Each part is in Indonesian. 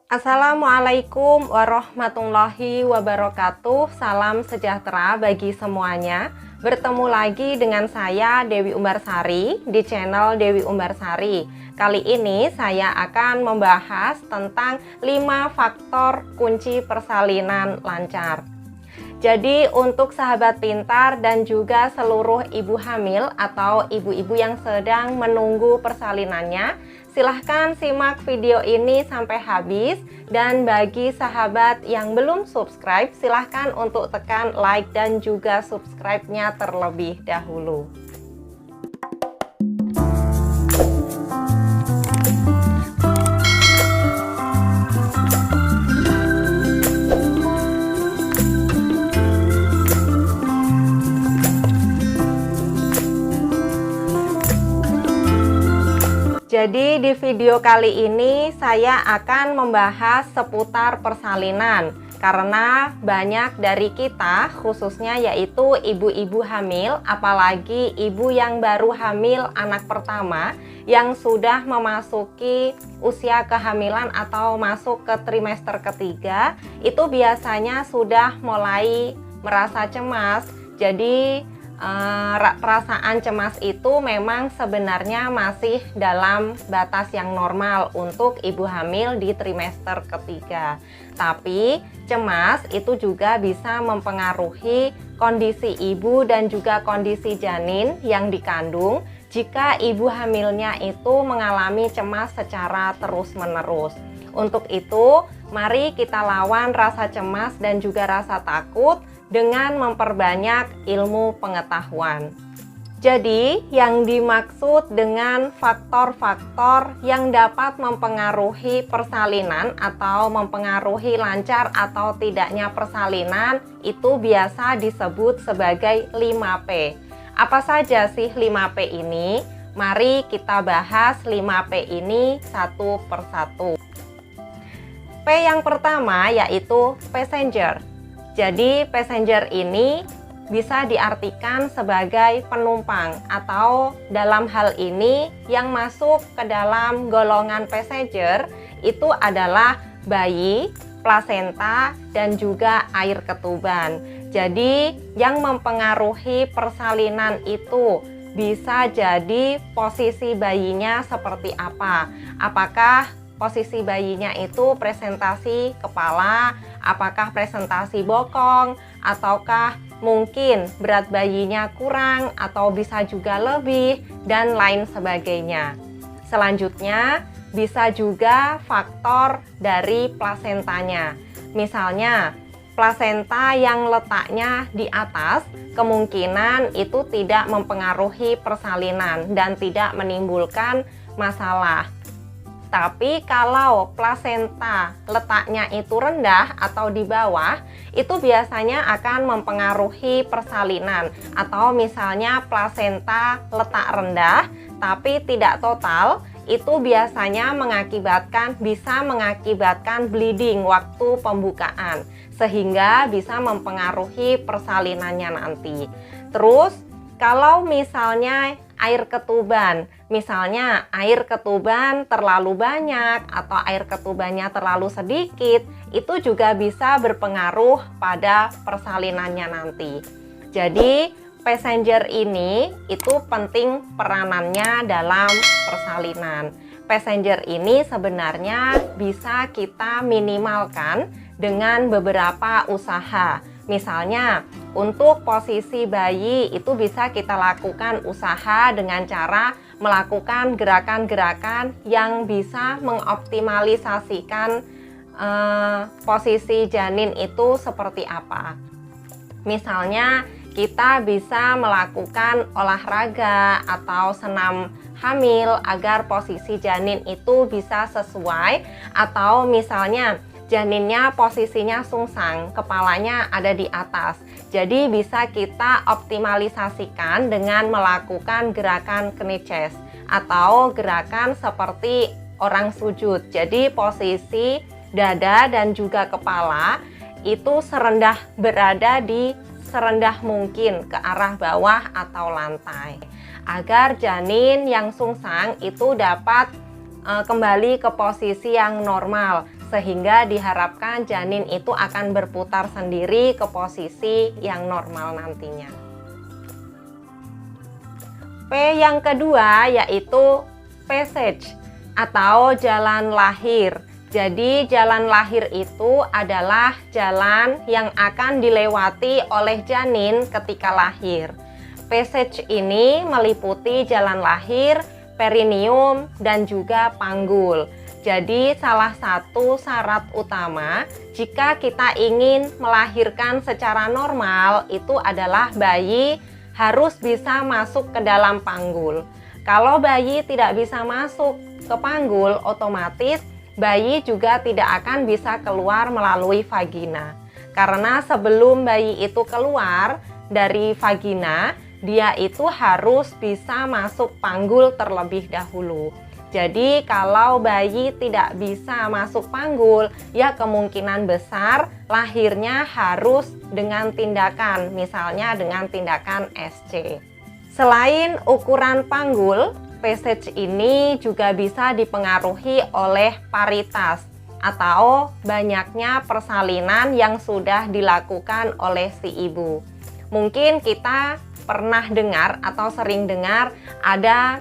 Assalamualaikum warahmatullahi wabarakatuh. Salam sejahtera bagi semuanya. Bertemu lagi dengan saya Dewi Umbarsari di channel Dewi Umbarsari. Kali ini saya akan membahas tentang 5 faktor kunci persalinan lancar. Jadi untuk sahabat pintar dan juga seluruh ibu hamil atau ibu-ibu yang sedang menunggu persalinannya, silahkan simak video ini sampai habis. Dan bagi sahabat yang belum subscribe, silahkan untuk tekan like dan juga subscribe-nya terlebih dahulu. Jadi di video kali ini saya akan membahas seputar persalinan karena banyak dari kita khususnya yaitu ibu-ibu hamil, apalagi ibu yang baru hamil anak pertama yang sudah memasuki usia kehamilan atau masuk ke trimester ketiga, itu biasanya sudah mulai merasa cemas. Jadi perasaan cemas itu memang sebenarnya masih dalam batas yang normal untuk ibu hamil di trimester ketiga. Tapi cemas itu juga bisa mempengaruhi kondisi ibu dan juga kondisi janin yang dikandung jika ibu hamilnya itu mengalami cemas secara terus-menerus. Untuk itu, mari kita lawan rasa cemas dan juga rasa takut dengan memperbanyak ilmu pengetahuan. Jadi, yang dimaksud dengan faktor-faktor yang dapat mempengaruhi persalinan atau mempengaruhi lancar atau tidaknya persalinan itu biasa disebut sebagai 5P. Apa saja sih 5P ini? Mari kita bahas 5P ini satu persatu. P yang pertama yaitu passenger. Jadi passenger ini bisa diartikan sebagai penumpang atau dalam hal ini yang masuk ke dalam golongan passenger itu adalah bayi, plasenta, dan juga air ketuban. Jadi yang mempengaruhi persalinan itu bisa jadi posisi bayinya seperti apa. Apakah posisi bayinya itu presentasi kepala, apakah presentasi bokong, ataukah mungkin berat bayinya kurang atau bisa juga lebih, dan lain sebagainya. Selanjutnya, bisa juga faktor dari plasentanya. Misalnya, plasenta yang letaknya di atas, kemungkinan itu tidak mempengaruhi persalinan dan tidak menimbulkan masalah. Tapi kalau plasenta letaknya itu rendah atau di bawah, itu biasanya akan mempengaruhi persalinan. Atau misalnya plasenta letak rendah tapi tidak total, itu biasanya bisa mengakibatkan bleeding waktu pembukaan, sehingga bisa mempengaruhi persalinannya nanti. Terus kalau misalnya air ketuban, misalnya air ketuban terlalu banyak atau air ketubannya terlalu sedikit, itu juga bisa berpengaruh pada persalinannya nanti. Jadi passenger ini itu penting peranannya dalam persalinan. Passenger ini sebenarnya bisa kita minimalkan dengan beberapa usaha. Misalnya, untuk posisi bayi itu bisa kita lakukan usaha dengan cara melakukan gerakan-gerakan yang bisa mengoptimalisasikan posisi janin itu seperti apa. Misalnya, kita bisa melakukan olahraga atau senam hamil agar posisi janin itu bisa sesuai, atau misalnya janinnya posisinya sungsang, kepalanya ada di atas. Jadi bisa kita optimalisasikan dengan melakukan gerakan knee chest atau gerakan seperti orang sujud. Jadi posisi dada dan juga kepala itu berada di serendah mungkin ke arah bawah atau lantai, agar janin yang sungsang itu dapat kembali ke posisi yang normal, sehingga diharapkan janin itu akan berputar sendiri ke posisi yang normal nantinya. P yang kedua yaitu passage atau jalan lahir. Jadi jalan lahir itu adalah jalan yang akan dilewati oleh janin ketika lahir. Passage ini meliputi jalan lahir, perineum, dan juga panggul. Jadi salah satu syarat utama jika kita ingin melahirkan secara normal itu adalah bayi harus bisa masuk ke dalam panggul. Kalau bayi tidak bisa masuk ke panggul, otomatis bayi juga tidak akan bisa keluar melalui vagina. Karena sebelum bayi itu keluar dari vagina, dia itu harus bisa masuk panggul terlebih dahulu. Jadi kalau bayi tidak bisa masuk panggul, ya kemungkinan besar lahirnya harus dengan tindakan, misalnya dengan tindakan SC. Selain ukuran panggul, passage ini juga bisa dipengaruhi oleh paritas atau banyaknya persalinan yang sudah dilakukan oleh si ibu. Mungkin kita pernah dengar atau sering dengar ada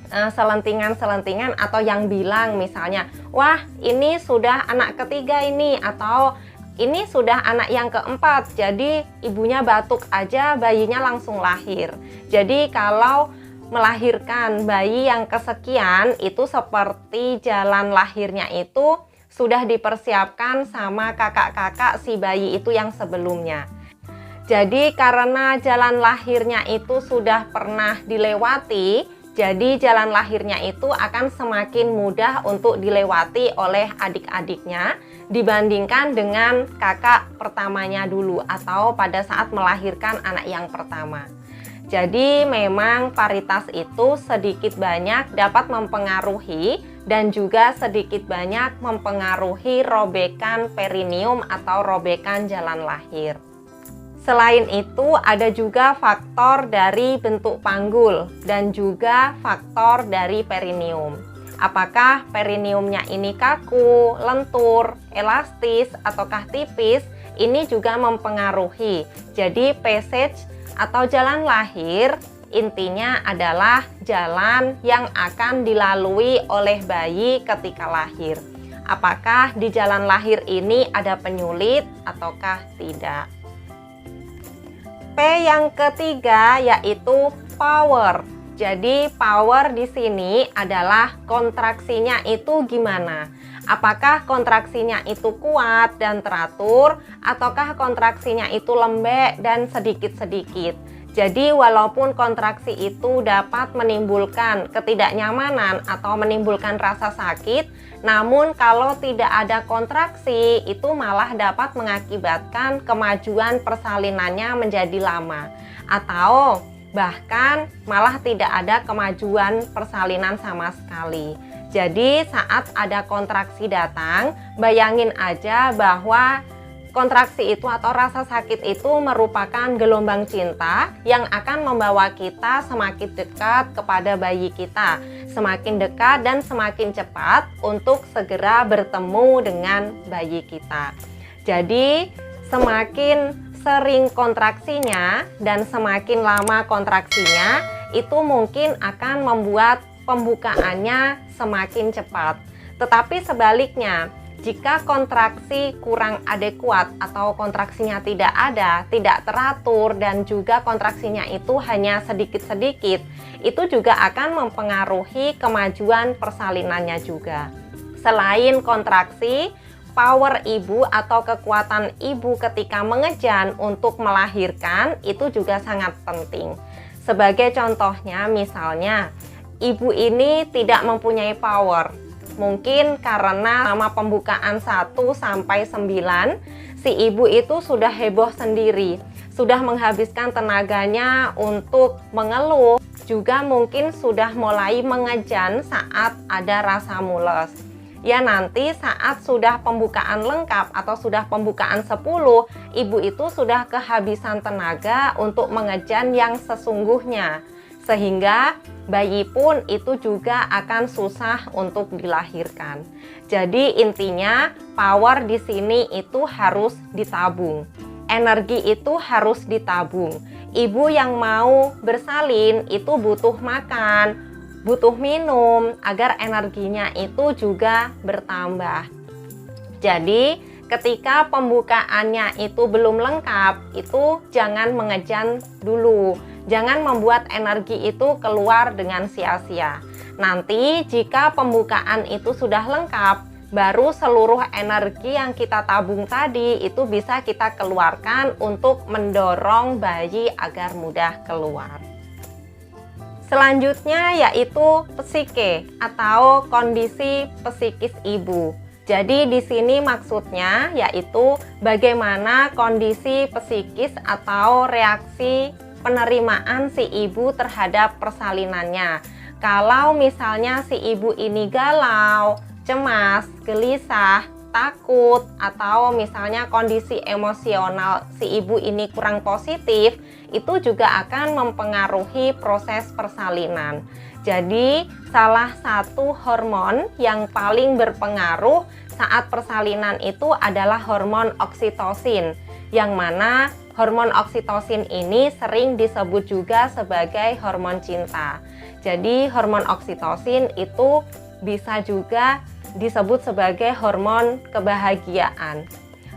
selentingan-selentingan atau yang bilang misalnya, wah ini sudah anak ketiga ini, atau ini sudah anak yang keempat, jadi ibunya batuk aja bayinya langsung lahir. Jadi kalau melahirkan bayi yang kesekian itu seperti jalan lahirnya itu sudah dipersiapkan sama kakak-kakak si bayi itu yang sebelumnya. Jadi karena jalan lahirnya itu sudah pernah dilewati, jadi jalan lahirnya itu akan semakin mudah untuk dilewati oleh adik-adiknya dibandingkan dengan kakak pertamanya dulu atau pada saat melahirkan anak yang pertama. Jadi memang paritas itu sedikit banyak dapat mempengaruhi dan juga sedikit banyak mempengaruhi robekan perineum atau robekan jalan lahir. Selain itu ada juga faktor dari bentuk panggul dan juga faktor dari perineum. Apakah perineumnya ini kaku, lentur, elastis, ataukah tipis, ini juga mempengaruhi. Jadi passage atau jalan lahir intinya adalah jalan yang akan dilalui oleh bayi ketika lahir. Apakah di jalan lahir ini ada penyulit ataukah tidak? P yang ketiga yaitu power. Jadi power di sini adalah kontraksinya itu gimana? Apakah kontraksinya itu kuat dan teratur ataukah kontraksinya itu lembek dan sedikit-sedikit? Jadi walaupun kontraksi itu dapat menimbulkan ketidaknyamanan atau menimbulkan rasa sakit, namun kalau tidak ada kontraksi itu malah dapat mengakibatkan kemajuan persalinannya menjadi lama atau bahkan malah tidak ada kemajuan persalinan sama sekali. Jadi saat ada kontraksi datang, bayangin aja bahwa kontraksi itu atau rasa sakit itu merupakan gelombang cinta yang akan membawa kita semakin dekat kepada bayi kita, semakin dekat dan semakin cepat untuk segera bertemu dengan bayi kita. Jadi semakin sering kontraksinya dan semakin lama kontraksinya itu mungkin akan membuat pembukaannya semakin cepat. Tetapi sebaliknya, jika kontraksi kurang adekuat atau kontraksinya tidak ada, tidak teratur dan juga kontraksinya itu hanya sedikit-sedikit, itu juga akan mempengaruhi kemajuan persalinannya juga. Selain kontraksi, power ibu atau kekuatan ibu ketika mengejan untuk melahirkan itu juga sangat penting. Sebagai contohnya misalnya, ibu ini tidak mempunyai power. Mungkin karena sama pembukaan 1 sampai 9, si ibu itu sudah heboh sendiri, sudah menghabiskan tenaganya untuk mengeluh, juga mungkin sudah mulai mengejan saat ada rasa mules. Ya nanti saat sudah pembukaan lengkap atau sudah pembukaan 10, ibu itu sudah kehabisan tenaga untuk mengejan yang sesungguhnya. sehingga bayi pun itu juga akan susah untuk dilahirkan. Jadi intinya power di sini itu harus ditabung. Energi itu harus ditabung. Ibu yang mau bersalin itu butuh makan, butuh minum agar energinya itu juga bertambah. Jadi ketika pembukaannya itu belum lengkap, itu jangan mengejan dulu. Jangan membuat energi itu keluar dengan sia-sia. Nanti jika pembukaan itu sudah lengkap, baru seluruh energi yang kita tabung tadi itu bisa kita keluarkan untuk mendorong bayi agar mudah keluar. Selanjutnya yaitu psike atau kondisi psikis ibu. Jadi di sini maksudnya yaitu bagaimana kondisi psikis atau reaksi penerimaan si ibu terhadap persalinannya. Kalau misalnya si ibu ini galau, cemas, gelisah, takut, atau misalnya kondisi emosional si ibu ini kurang positif, itu juga akan mempengaruhi proses persalinan. Jadi salah satu hormon yang paling berpengaruh saat persalinan itu adalah hormon oksitosin, yang mana hormon oksitosin ini sering disebut juga sebagai hormon cinta. Jadi hormon oksitosin itu bisa juga disebut sebagai hormon kebahagiaan.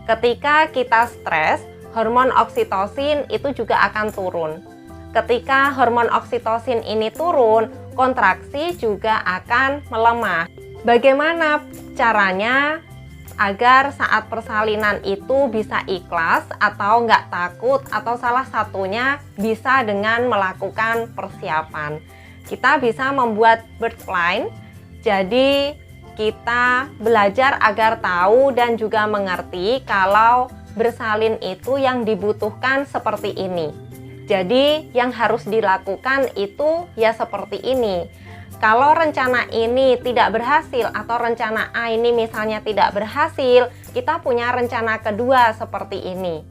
Ketika kita stres, hormon oksitosin itu juga akan turun. Ketika hormon oksitosin ini turun, kontraksi juga akan melemah. Bagaimana caranya agar saat persalinan itu bisa ikhlas atau nggak takut, atau salah satunya bisa dengan melakukan persiapan? Kita bisa membuat birth plan. Jadi kita belajar agar tahu dan juga mengerti kalau bersalin itu yang dibutuhkan seperti ini. Jadi yang harus dilakukan itu ya seperti ini. Kalau rencana ini tidak berhasil atau rencana A ini misalnya tidak berhasil, kita punya rencana kedua seperti ini.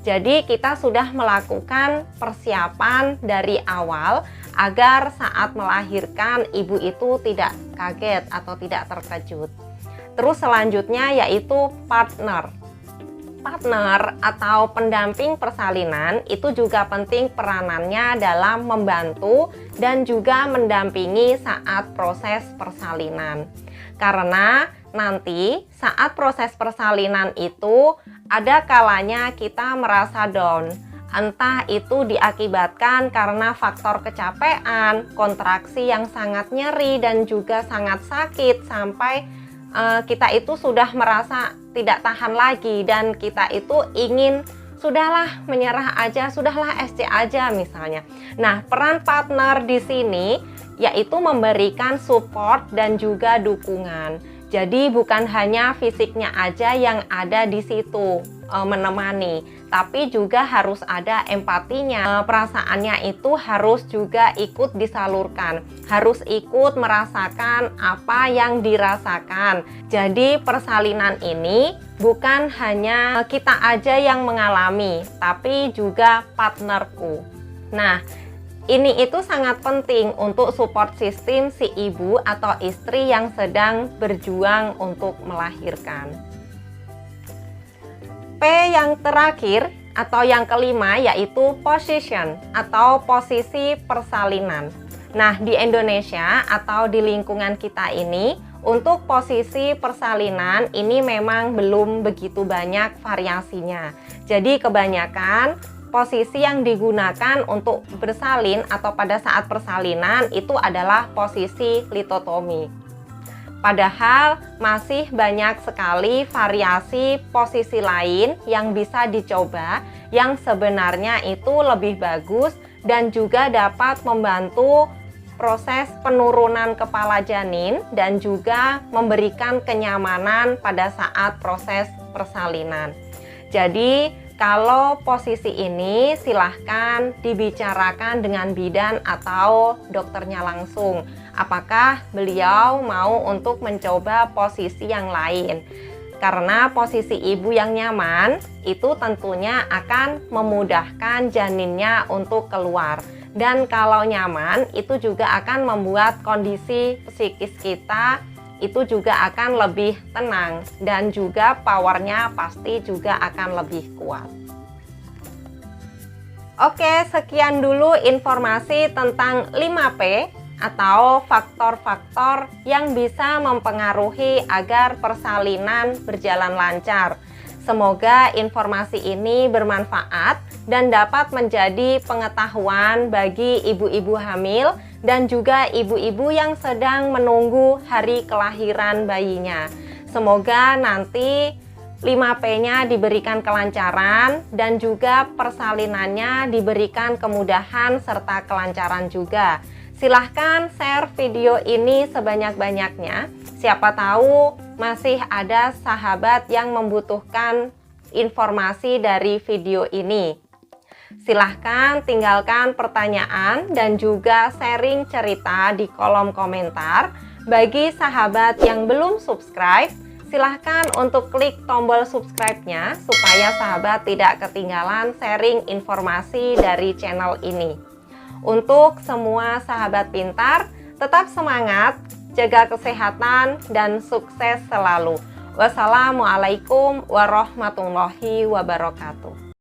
Jadi kita sudah melakukan persiapan dari awal agar saat melahirkan ibu itu tidak kaget atau tidak terkejut. Terus selanjutnya yaitu partner. Partner atau pendamping persalinan itu juga penting peranannya dalam membantu dan juga mendampingi saat proses persalinan. Karena nanti saat proses persalinan itu ada kalanya kita merasa down. Entah itu diakibatkan karena faktor kecapean, kontraksi yang sangat nyeri dan juga sangat sakit sampai kita itu sudah merasa tidak tahan lagi dan kita itu ingin sudahlah menyerah aja, sudahlah SC aja misalnya. Nah, peran partner di sini yaitu memberikan support dan juga dukungan. Jadi bukan hanya fisiknya aja yang ada di situ menemani, tapi juga harus ada empatinya. Perasaannya itu harus juga ikut disalurkan, harus ikut merasakan apa yang dirasakan. Jadi persalinan ini bukan hanya kita aja yang mengalami, tapi juga partnerku. Nah, ini itu sangat penting untuk support sistem si ibu atau istri yang sedang berjuang untuk melahirkan. P yang terakhir atau yang kelima yaitu position atau posisi persalinan. Nah, di Indonesia atau di lingkungan kita ini, untuk posisi persalinan ini memang belum begitu banyak variasinya. Jadi kebanyakan posisi yang digunakan untuk bersalin atau pada saat persalinan itu adalah posisi litotomi. Padahal masih banyak sekali variasi posisi lain yang bisa dicoba yang sebenarnya itu lebih bagus dan juga dapat membantu proses penurunan kepala janin dan juga memberikan kenyamanan pada saat proses persalinan. Jadi kalau posisi ini silahkan dibicarakan dengan bidan atau dokternya langsung. Apakah beliau mau untuk mencoba posisi yang lain? Karena posisi ibu yang nyaman itu tentunya akan memudahkan janinnya untuk keluar. Dan kalau nyaman, itu juga akan membuat kondisi psikis kita itu juga akan lebih tenang dan juga powernya pasti juga akan lebih kuat. Oke, sekian dulu informasi tentang 5P atau faktor-faktor yang bisa mempengaruhi agar persalinan berjalan lancar. Semoga informasi ini bermanfaat dan dapat menjadi pengetahuan bagi ibu-ibu hamil dan juga ibu-ibu yang sedang menunggu hari kelahiran bayinya. Semoga nanti 5P-nya diberikan kelancaran dan juga persalinannya diberikan kemudahan serta kelancaran juga. Silahkan share video ini sebanyak-banyaknya. Siapa tahu masih ada sahabat yang membutuhkan informasi dari video ini. Silahkan tinggalkan pertanyaan dan juga sharing cerita di kolom komentar. Bagi sahabat yang belum subscribe, silahkan untuk klik tombol subscribe-nya supaya sahabat tidak ketinggalan sharing informasi dari channel ini. Untuk semua sahabat pintar, tetap semangat, jaga kesehatan, dan sukses selalu. Wassalamualaikum warahmatullahi wabarakatuh.